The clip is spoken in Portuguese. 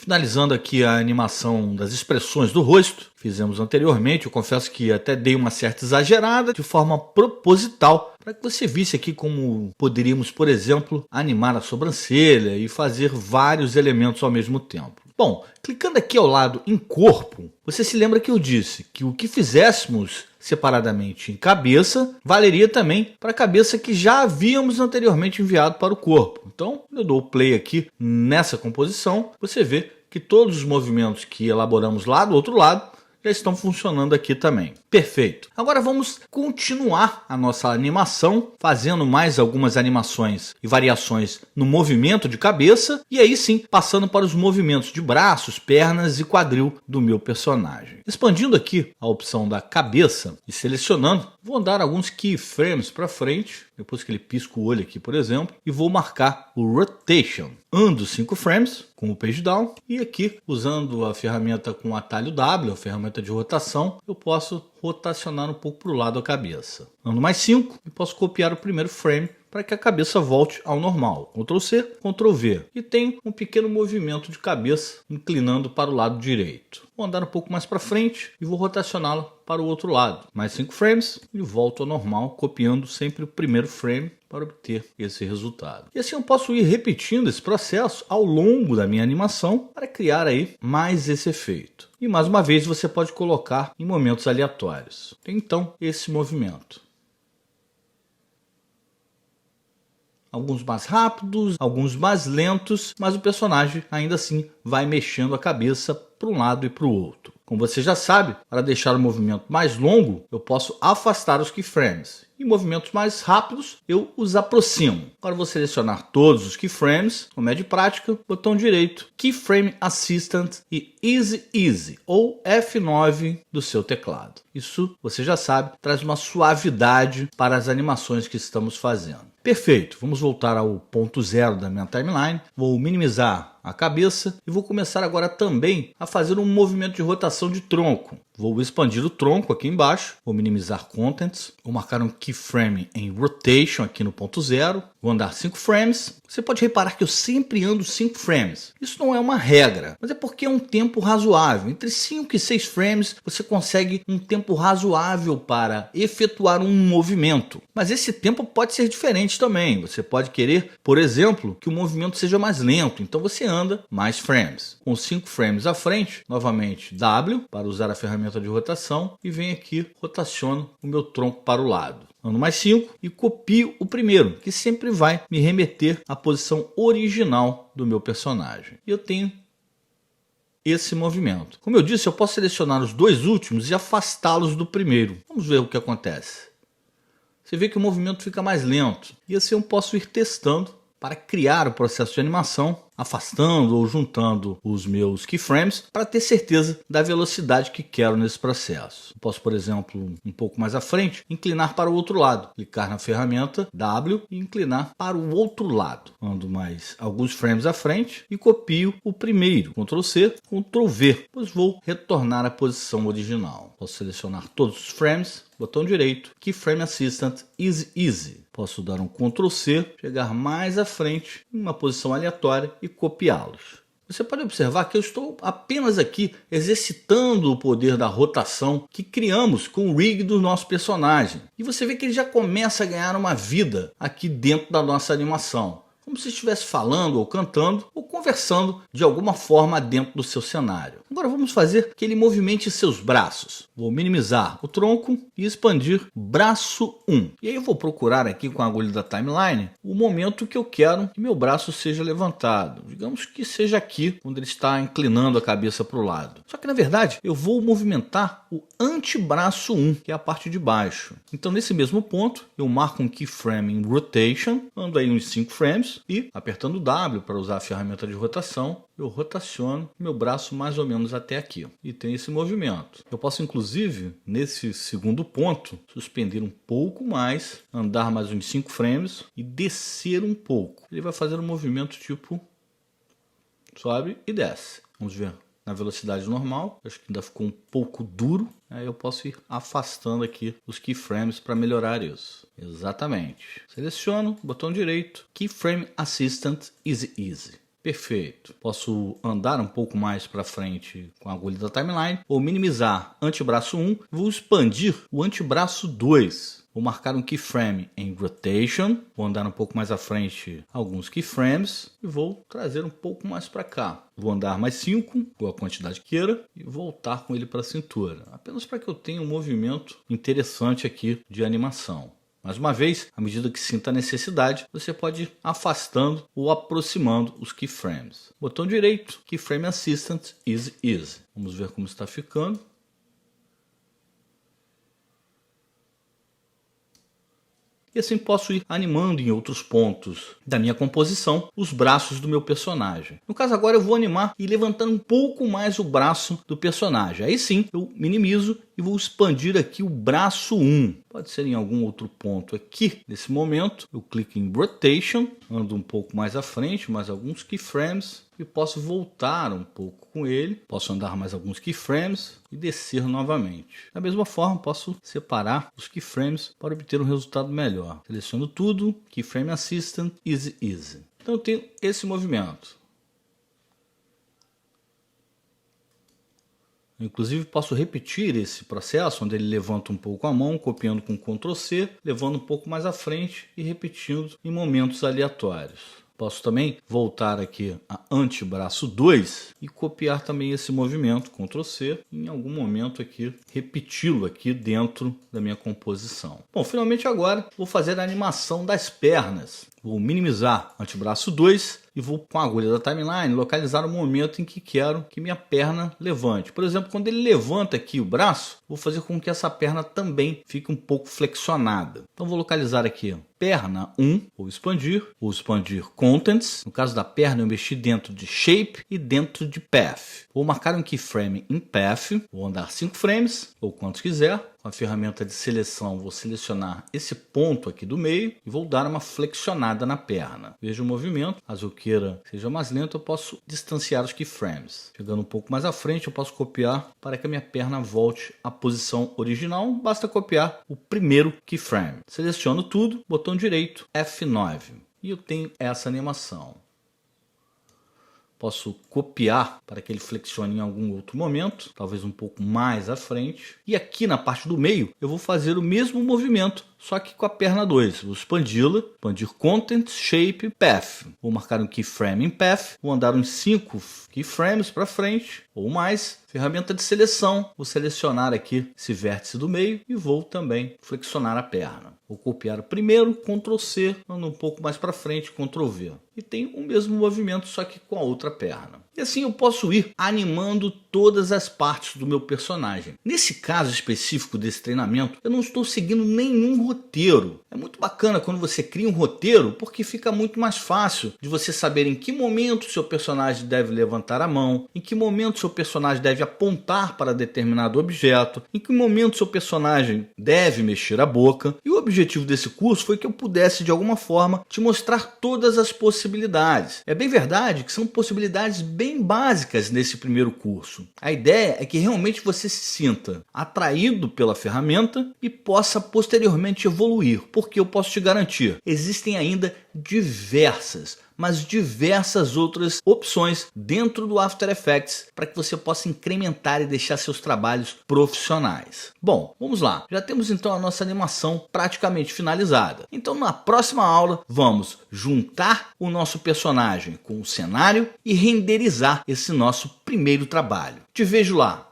Finalizando aqui a animação das expressões do rosto, fizemos anteriormente, eu confesso que até dei uma certa exagerada, de forma proposital, para que você visse aqui como poderíamos, por exemplo, animar a sobrancelha e fazer vários elementos ao mesmo tempo. Bom, clicando aqui ao lado em corpo, você se lembra que eu disse que o que fizéssemos separadamente em cabeça, valeria também para a cabeça que já havíamos anteriormente enviado para o corpo. Então, eu dou play aqui nessa composição, você vê que todos os movimentos que elaboramos lá do outro lado já estão funcionando aqui também. Perfeito. Agora vamos continuar a nossa animação, fazendo mais algumas animações e variações no movimento de cabeça, e aí sim, passando para os movimentos de braços, pernas e quadril do meu personagem. Expandindo aqui a opção da cabeça e selecionando, vou andar alguns keyframes para frente, depois que ele pisca o olho aqui, por exemplo, e vou marcar o Rotation. Ando 5 frames com o page down, e aqui, usando a ferramenta com o atalho W, a ferramenta de rotação, eu posso rotacionar um pouco para o lado a cabeça. Ando mais 5 e posso copiar o primeiro frame para que a cabeça volte ao normal. Ctrl C, Ctrl V. E tem um pequeno movimento de cabeça inclinando para o lado direito. Vou andar um pouco mais para frente e vou rotacioná-lo para o outro lado. Mais 5 frames e volto ao normal, copiando sempre o primeiro frame para obter esse resultado. E assim eu posso ir repetindo esse processo ao longo da minha animação para criar aí mais esse efeito. E mais uma vez você pode colocar em momentos aleatórios. Tem então esse movimento. Alguns mais rápidos, alguns mais lentos, mas o personagem ainda assim vai mexendo a cabeça para um lado e para o outro. Como você já sabe, para deixar o movimento mais longo, eu posso afastar os keyframes. Em movimentos mais rápidos, eu os aproximo. Agora vou selecionar todos os keyframes, como é de prática, botão direito, Keyframe Assistant e Easy Easy, ou F9 do seu teclado. Isso, você já sabe, traz uma suavidade para as animações que estamos fazendo. Perfeito, vamos voltar ao ponto zero da minha timeline, vou minimizar a cabeça e vou começar agora também a fazer um movimento de rotação de tronco. Vou expandir o tronco aqui embaixo, vou minimizar Contents, vou marcar um keyframe em Rotation aqui no ponto zero, vou andar 5 frames. Você pode reparar que eu sempre ando 5 frames. Isso não é uma regra, mas é porque é um tempo razoável. Entre 5 e 6 frames você consegue um tempo razoável para efetuar um movimento. Mas esse tempo pode ser diferente também. Você pode querer, por exemplo, que o movimento seja mais lento, então você anda mais frames. Com 5 frames à frente, novamente W para usar a ferramenta de rotação e venho aqui, rotaciono o meu tronco para o lado. Ando mais 5 e copio o primeiro, que sempre vai me remeter à posição original do meu personagem. E eu tenho esse movimento. Como eu disse, eu posso selecionar os dois últimos e afastá-los do primeiro. Vamos ver o que acontece. Você vê que o movimento fica mais lento. E assim eu posso ir testando para criar o processo de animação, afastando ou juntando os meus keyframes para ter certeza da velocidade que quero nesse processo. Posso, por exemplo, um pouco mais à frente, inclinar para o outro lado. Clicar na ferramenta W e inclinar para o outro lado. Ando mais alguns frames à frente e copio o primeiro. Ctrl C, Ctrl V. Depois vou retornar à posição original. Posso selecionar todos os frames, botão direito, Keyframe Assistant, Easy Easy. Posso dar um Ctrl C, chegar mais à frente em uma posição aleatória e copiá-los. Você pode observar que eu estou apenas aqui exercitando o poder da rotação que criamos com o rig do nosso personagem. E você vê que ele já começa a ganhar uma vida aqui dentro da nossa animação. Como se estivesse falando ou cantando ou conversando de alguma forma dentro do seu cenário. Agora vamos fazer que ele movimente seus braços. Vou minimizar o tronco e expandir braço 1. E aí eu vou procurar aqui com a agulha da timeline o momento que eu quero que meu braço seja levantado. Digamos que seja aqui, quando ele está inclinando a cabeça para o lado. Só que na verdade eu vou movimentar o antebraço 1, que é a parte de baixo. Então nesse mesmo ponto eu marco um keyframe em Rotation, ando aí uns 5 frames e apertando o W para usar a ferramenta de rotação, eu rotaciono meu braço mais ou menos até aqui. E tem esse movimento. Eu posso inclusive, nesse segundo ponto, suspender um pouco mais, andar mais uns 5 frames e descer um pouco. Ele vai fazer um movimento tipo sobe e desce. Vamos ver. Na velocidade normal, acho que ainda ficou um pouco duro, aí eu posso ir afastando aqui os keyframes para melhorar isso. Exatamente. Seleciono, botão direito, Keyframe Assistant, Easy Easy. Perfeito. Posso andar um pouco mais para frente com a agulha da timeline ou minimizar antebraço 1. Vou expandir o antebraço 2. Vou marcar um keyframe em Rotation. Vou andar um pouco mais à frente alguns keyframes e vou trazer um pouco mais para cá. Vou andar mais 5, ou a quantidade que queira, e voltar com ele para a cintura. Apenas para que eu tenha um movimento interessante aqui de animação. Mais uma vez, à medida que sinta a necessidade, você pode ir afastando ou aproximando os keyframes. Botão direito, Keyframe Assistant, Easy. Vamos ver como está ficando. E assim posso ir animando em outros pontos da minha composição os braços do meu personagem. No caso agora eu vou animar e levantando um pouco mais o braço do personagem. Aí sim eu minimizo e vou expandir aqui o braço 1. Pode ser em algum outro ponto aqui. Nesse momento eu clico em Rotation, ando um pouco mais à frente, mais alguns keyframes e posso voltar um pouco com ele. Posso andar mais alguns keyframes e descer novamente. Da mesma forma posso separar os keyframes para obter um resultado melhor. Seleciono tudo, Keyframe Assistant, Easy. Então eu tenho esse movimento. Inclusive posso repetir esse processo, onde ele levanta um pouco a mão, copiando com Ctrl C, levando um pouco mais à frente e repetindo em momentos aleatórios. Posso também voltar aqui a antebraço 2 e copiar também esse movimento, Ctrl C, e em algum momento aqui repeti-lo aqui dentro da minha composição. Bom, finalmente agora vou fazer a animação das pernas. Vou minimizar antebraço 2 e vou com a agulha da timeline localizar o momento em que quero que minha perna levante. Por exemplo, quando ele levanta aqui o braço, vou fazer com que essa perna também fique um pouco flexionada. Então vou localizar aqui perna 1, vou expandir Contents. No caso da perna eu mexi dentro de Shape e dentro de Path. Vou marcar um keyframe em Path, vou andar 5 frames ou quantos quiser. Com a ferramenta de seleção vou selecionar esse ponto aqui do meio e vou dar uma flexionada na perna. Veja o movimento, caso eu queira que seja mais lento, eu posso distanciar os keyframes. Chegando um pouco mais à frente eu posso copiar para que a minha perna volte à posição original. Basta copiar o primeiro keyframe. Seleciono tudo, botão direito F9 e eu tenho essa animação. Posso copiar para que ele flexione em algum outro momento, talvez um pouco mais à frente. E aqui na parte do meio eu vou fazer o mesmo movimento, só que com a perna 2. Vou expandi-la, expandir Content, Shape, Path. Vou marcar um keyframe em Path, vou andar uns 5 keyframes para frente ou mais. Ferramenta de seleção, vou selecionar aqui esse vértice do meio e vou também flexionar a perna. Vou copiar o primeiro, Ctrl C, ando um pouco mais para frente, Ctrl V. E tenho o mesmo movimento, só que com a outra perna. E assim eu posso ir animando todas as partes do meu personagem. Nesse caso específico desse treinamento, eu não estou seguindo nenhum roteiro. É muito bacana quando você cria um roteiro, porque fica muito mais fácil de você saber em que momento seu personagem deve levantar a mão, em que momento seu personagem deve apontar para determinado objeto, em que momento seu personagem deve mexer a boca. E o objetivo desse curso foi que eu pudesse, de alguma forma, te mostrar todas as possibilidades. É bem verdade que são possibilidades bem básicas nesse primeiro curso. A ideia é que realmente você se sinta atraído pela ferramenta e possa posteriormente evoluir, porque eu posso te garantir, existem ainda diversas outras opções dentro do After Effects para que você possa incrementar e deixar seus trabalhos profissionais. Bom, vamos lá. Já temos então a nossa animação praticamente finalizada. Então na próxima aula vamos juntar o nosso personagem com o cenário e renderizar esse nosso primeiro trabalho. Te vejo lá.